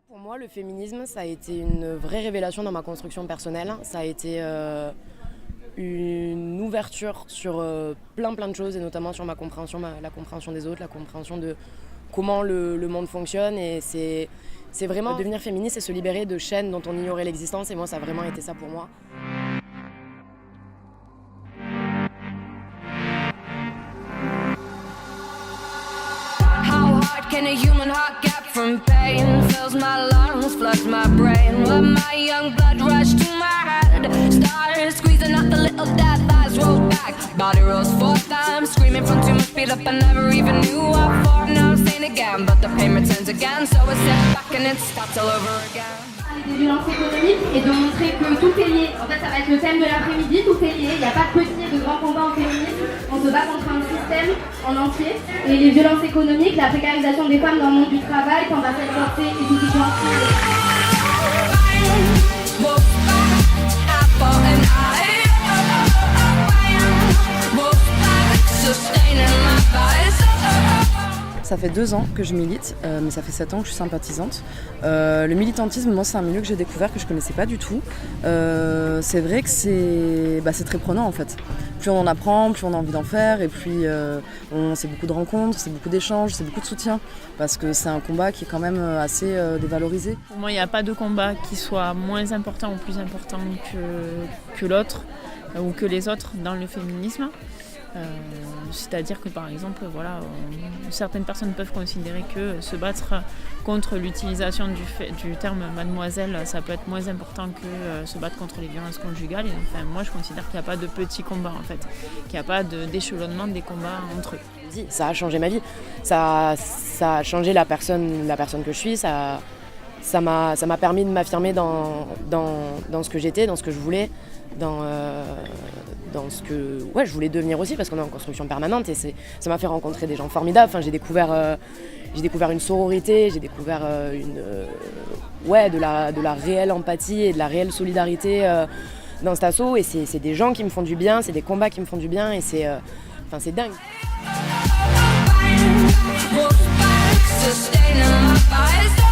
Pour moi, le féminisme, ça a été une vraie révélation dans ma construction personnelle. Ça a été une ouverture sur plein de choses, et notamment sur ma compréhension, la compréhension des autres, la compréhension de comment le monde fonctionne. Et c'est vraiment devenir féministe et se libérer de chaînes dont on ignorait l'existence. Et moi, ça a vraiment été ça pour moi. Can a human heart gap from pain fills my lungs, floods my brain? Let my young blood rush to my head. Stars squeezing out the little death eyes roll back. Body rolls 4 times, screaming from too much speed up. I never even knew what for. Now I'm saying again, but the pain returns again. So I step back and it starts all over again. Des violences économiques et de montrer que tout est lié. En fait, ça va être le thème de l'après-midi, tout est lié. Il n'y a pas de petits et de grands combats en féminisme. On se bat contre un système en entier. Et les violences économiques, la précarisation des femmes dans le monde du travail, quand on va s'exporter et tout Ça fait 2 ans que je milite, mais ça fait 7 ans que je suis sympathisante. Le militantisme, moi, c'est un milieu que j'ai découvert que je ne connaissais pas du tout. C'est vrai que c'est très prenant en fait. Plus on en apprend, plus on a envie d'en faire, et puis c'est beaucoup de rencontres, c'est beaucoup d'échanges, c'est beaucoup de soutien, parce que c'est un combat qui est quand même assez dévalorisé. Pour moi, il n'y a pas de combat qui soit moins important ou plus important que l'autre ou que les autres dans le féminisme. C'est-à-dire que par exemple, certaines personnes peuvent considérer que se battre contre l'utilisation du terme mademoiselle, ça peut être moins important que se battre contre les violences conjugales. Et enfin, moi, je considère qu'il n'y a pas de petits combats en fait, qu'il n'y a pas d'échelonnement des combats entre eux. Ça a changé ma vie, ça a changé la personne que je suis, ça m'a permis de m'affirmer dans ce que j'étais, dans ce que je voulais, dans ce que je voulais devenir aussi, parce qu'on est en construction permanente, et ça m'a fait rencontrer des gens formidables. Enfin, j'ai découvert une sororité, j'ai découvert de la réelle empathie et de la réelle solidarité dans cet assaut, et c'est des gens qui me font du bien, c'est des combats qui me font du bien, et c'est dingue. Sustaining my fire.